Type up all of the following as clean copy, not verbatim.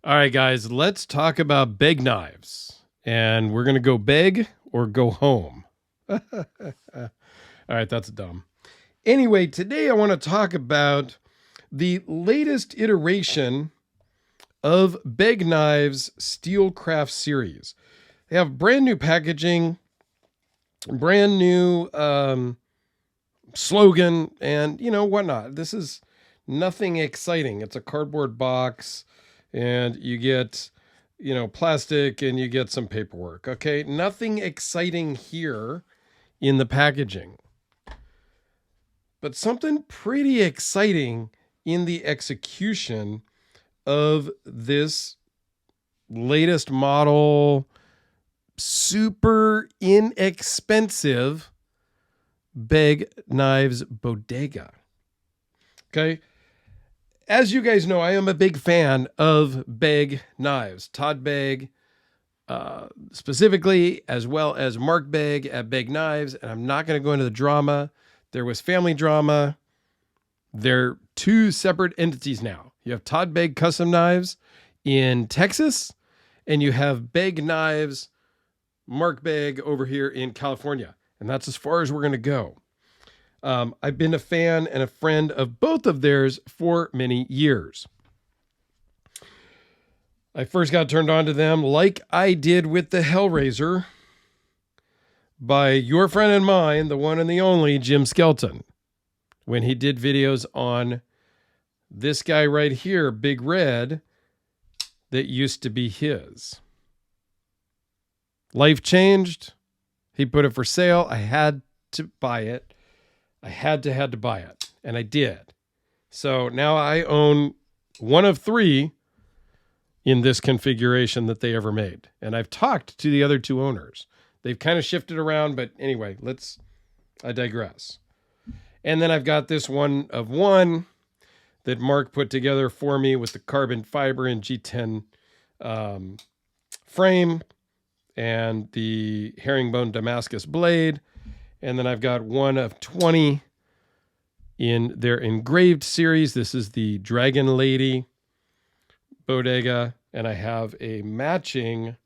All right, guys, let's talk about Begg knives. And we're going to go Begg or go home. All right, that's dumb. Anyway, today I want to talk about the latest iteration of Begg Knives Steelcraft series. They have brand new packaging, brand new slogan, and whatnot. This is nothing exciting. It's a cardboard box, and you get plastic, and you get some paperwork. Okay, nothing exciting here in the packaging, but something pretty exciting in the execution of this latest model, super inexpensive Begg Knives Bodega. Okay. As you guys know, I am a big fan of Begg knives. Todd Begg, specifically, as well as Mark Begg at Begg Knives. And I'm not going to go into the drama. There was family drama. They're two separate entities now. You have Todd Begg Custom Knives in Texas, and you have Begg Knives, Mark Begg over here in California. And that's as far as we're going to go. I've been a fan and a friend of both of theirs for many years. I first got turned on to them like I did with the Hellraiser by your friend and mine, the one and the only Jim Skelton, when he did videos on this guy right here, Big Red, that used to be his. Life changed. He put it for sale. I had to buy it. I had to buy it, and I did. So now I own one of three in this configuration that they ever made. And I've talked to the other two owners. They've kind of shifted around, but anyway, I digress. And then I've got this one of one that Mark put together for me with the carbon fiber and G10 frame and the herringbone Damascus blade. And then I've got one of 20 in their engraved series. This is the Dragon Lady Bodega. And I have a matching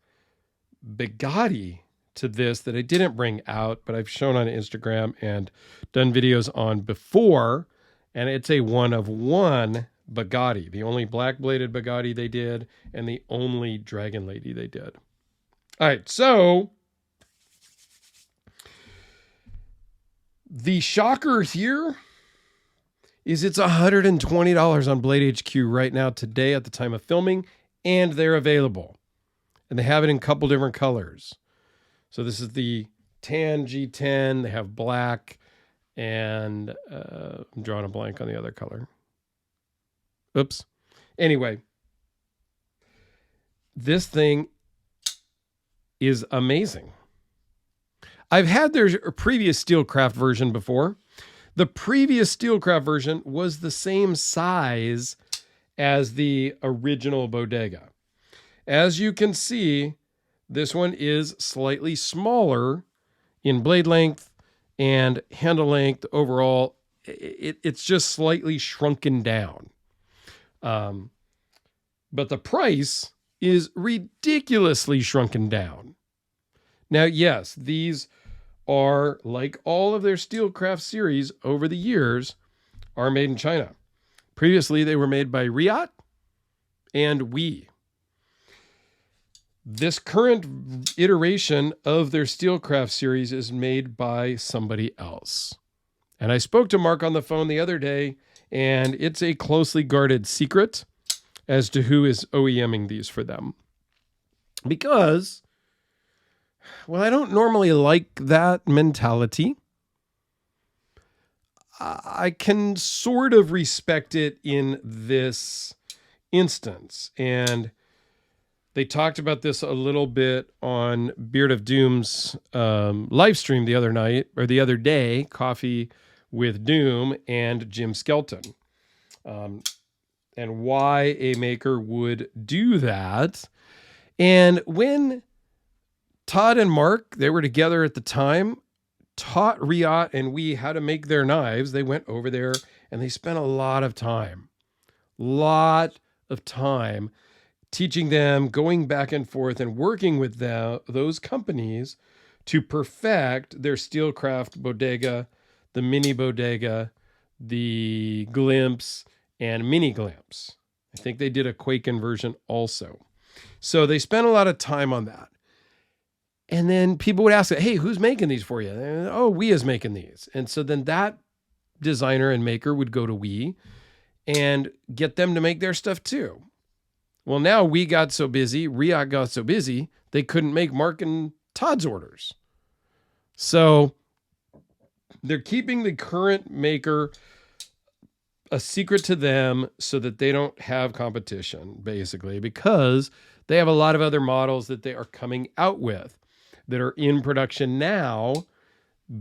Bugatti to this that I didn't bring out, but I've shown on Instagram and done videos on before. And it's a one of one Bugatti, the only black bladed Bugatti they did, and the only Dragon Lady they did. All right, so the shocker here is it's $120 on Blade HQ right now today at the time of filming, and they're available. And they have it in a couple different colors. So this is the tan G10. They have black, and I'm drawing a blank on the other color. Oops. Anyway, this thing is amazing. I've had their previous Steelcraft version before. The previous Steelcraft version was the same size as the original Bodega. As you can see, this one is slightly smaller in blade length and handle length overall. It's just slightly shrunken down. But the price is ridiculously shrunken down. Now, yes, these are, like all of their Steelcraft series over the years, are made in China. Previously, they were made by Riot and We. This current iteration of their Steelcraft series is made by somebody else. And I spoke to Mark on the phone the other day, and it's a closely guarded secret as to who is OEMing these for them. Because, well, I don't normally like that mentality. I can sort of respect it in this instance. And they talked about this a little bit on Beard of Doom's live stream the other night, or the other day, Coffee with Doom and Jim Skelton. And why a maker would do that. And when Todd and Mark, they were together at the time, taught Riot and We how to make their knives. They went over there and they spent a lot of time teaching them, going back and forth and working with those companies to perfect their Steelcraft Bodega, the Mini Bodega, the Glimpse, and Mini Glimpse. I think they did a Quaken version also. So they spent a lot of time on that. And then people would ask, hey, who's making these for you? And, oh, We is making these. And so then that designer and maker would go to We and get them to make their stuff too. Well, now We got so busy, Riot got so busy, they couldn't make Mark and Todd's orders. So they're keeping the current maker a secret to them so that they don't have competition, basically, because they have a lot of other models that they are coming out with that are in production now,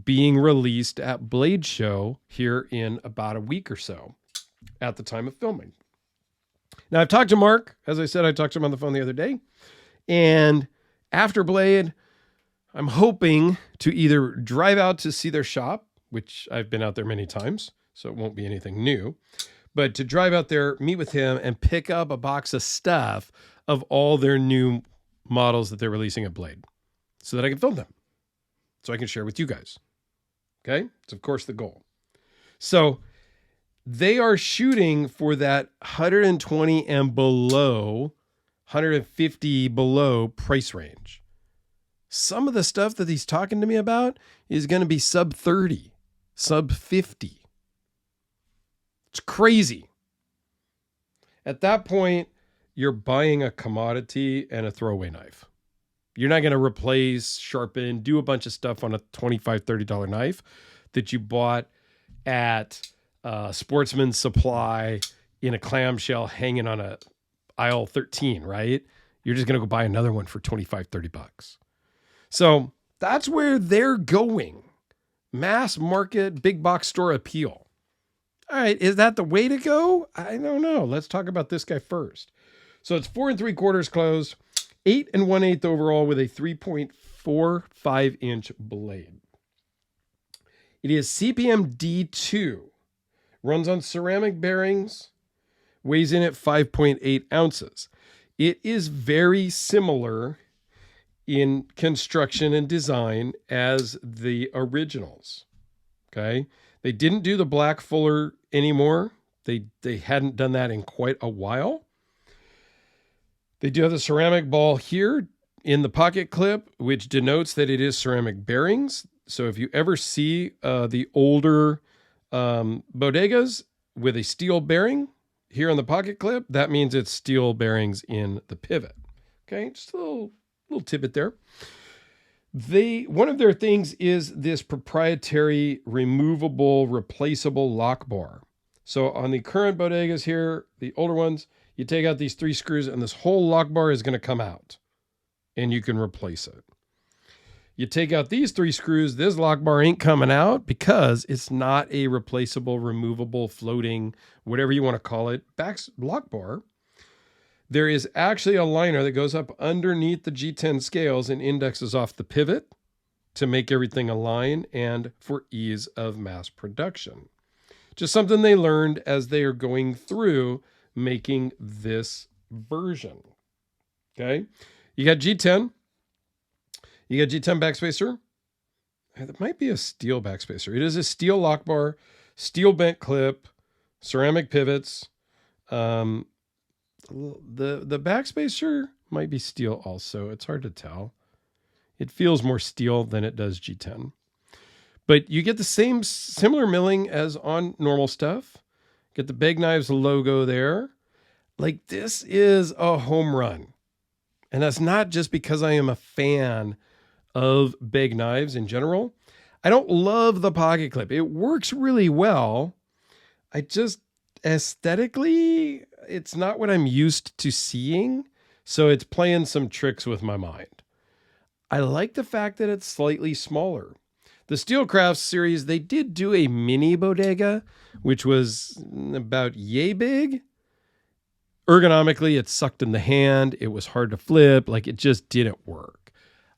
being released at Blade Show here in about a week or so at the time of filming. Now, I've talked to Mark. As I said, I talked to him on the phone the other day. And after Blade, I'm hoping to either drive out to see their shop, which I've been out there many times, so it won't be anything new, but to drive out there, meet with him, and pick up a box of stuff of all their new models that they're releasing at Blade so that I can film them, so I can share with you guys. Okay? It's, of course, the goal. So they are shooting for that 120 and below, 150 below price range. Some of the stuff that he's talking to me about is going to be sub 30, sub 50. It's crazy. At that point, you're buying a commodity and a throwaway knife. You're not going to replace, sharpen, do a bunch of stuff on a $25, $30 knife that you bought at Sportsman's Supply in a clamshell hanging on a aisle 13, right? You're just going to go buy another one for $25, $30. So that's where they're going. Mass market, big box store appeal. All right, is that the way to go? I don't know. Let's talk about this guy first. So it's 4 3/4 closed, 8 1/8 overall with a 3.45 inch blade. It is CPM D2, runs on ceramic bearings, weighs in at 5.8 ounces. It is very similar in construction and design as the originals. Okay. They didn't do the black fuller anymore. They hadn't done that in quite a while. They do have the ceramic ball here in the pocket clip, which denotes that it is ceramic bearings. So if you ever see the older bodegas with a steel bearing here on the pocket clip, that means it's steel bearings in the pivot. Okay, just a little tidbit there. One of their things is this proprietary removable, replaceable lock bar. So on the current bodegas here, the older ones, you take out these 3 screws and this whole lock bar is going to come out and you can replace it. You take out these 3 screws, this lock bar ain't coming out because it's not a replaceable, removable, floating, whatever you want to call it, lock bar. There is actually a liner that goes up underneath the G10 scales and indexes off the pivot to make everything align and for ease of mass production. Just something they learned as they are going through making this version. Okay. You got G10. You got G10 backspacer. It might be a steel backspacer. It is a steel lock bar, steel bent clip, ceramic pivots. The backspacer might be steel also. It's hard to tell. It feels more steel than it does G10. But you get the similar milling as on normal stuff. Get the Begg Knives logo there. Like, this is a home run. And that's not just because I am a fan of Begg Knives in general. I don't love the pocket clip. It works really well. I just, aesthetically, it's not what I'm used to seeing. So it's playing some tricks with my mind. I like the fact that it's slightly smaller. The Steelcraft series, they did do a mini bodega, which was about yay big. Ergonomically, it sucked in the hand. It was hard to flip. Like, it just didn't work.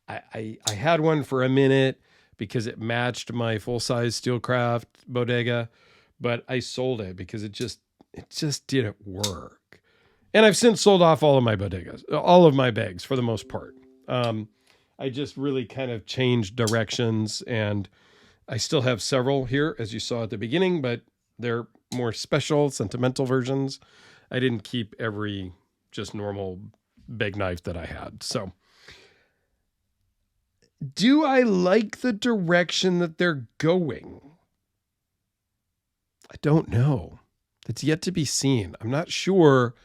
I had one for a minute because it matched my full-size Steelcraft Bodega, but I sold it because it just didn't work. And I've since sold off all of my bodegas, all of my Beggs for the most part. I just really kind of changed directions, and I still have several here, as you saw at the beginning, but they're more special, sentimental versions. I didn't keep every just normal Begg knife that I had. So, do I like the direction that they're going? I don't know. It's yet to be seen. I'm not sure.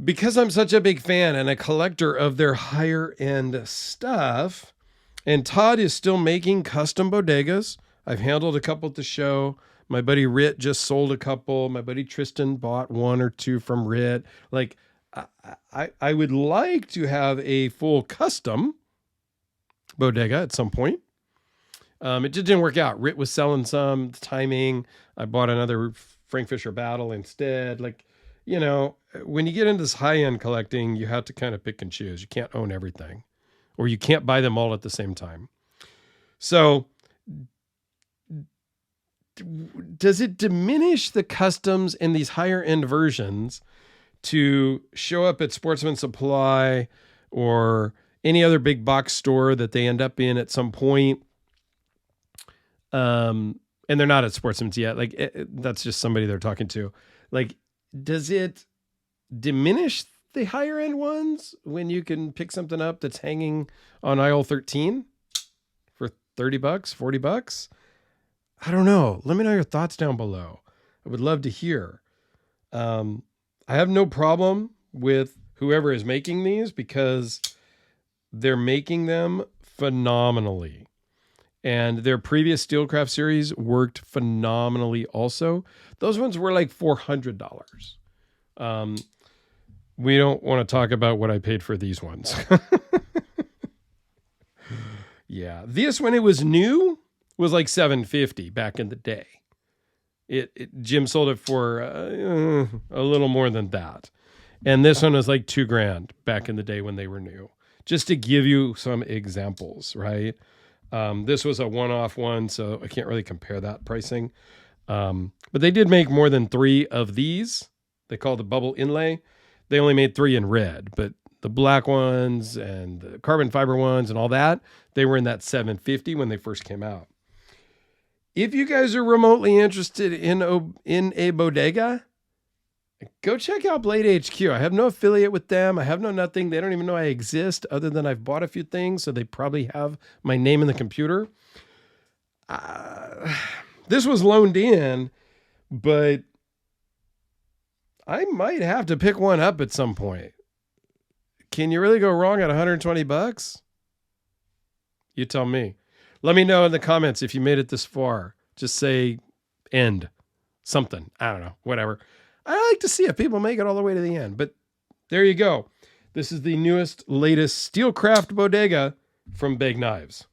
Because I'm such a big fan and a collector of their higher end stuff, and Todd is still making custom bodegas. I've handled a couple at the show. My buddy Rit just sold a couple. My buddy Tristan bought one or two from Rit. Like, I would like to have a full custom bodega at some point. It just didn't work out. Rit was selling some, the timing. I bought another Frank Fisher Battle instead. Like, you know, when you get into this high-end collecting, you have to kind of pick and choose. You can't own everything, or you can't buy them all at the same time. So does it diminish the customs and these higher-end versions to show up at Sportsman Supply or any other big box store that they end up in at some point? And they're not at Sportsman's yet. Like, that's just somebody they're talking to. Like, does it diminish the higher end ones when you can pick something up that's hanging on aisle 13 for $30, $40? I don't know. Let me know your thoughts down below. I would love to hear. I have no problem with whoever is making these because they're making them phenomenally. And their previous Steelcraft series worked phenomenally also. Those ones were like $400. We don't want to talk about what I paid for these ones. Yeah. This, when it was new, was like $750 back in the day. Jim sold it for a little more than that. And this one was like $2,000 back in the day when they were new. Just to give you some examples, right? This was a one-off one, so I can't really compare that pricing. But they did make more than 3 of these. They call the bubble inlay. They only made 3 in red, but the black ones and the carbon fiber ones and all that, they were in that $750 when they first came out. If you guys are remotely interested in a bodega, go check out Blade HQ. I have no affiliate with them. I have no nothing. They don't even know I exist other than I've bought a few things, so they probably have my name in the computer. This was loaned in, but I might have to pick one up at some point. Can you really go wrong at $120? You tell me. Let me know in the comments if you made it this far. Just say end. Something. I don't know. Whatever. I like to see if people make it all the way to the end. But there you go. This is the newest, latest Steelcraft Bodega from Begg Knives.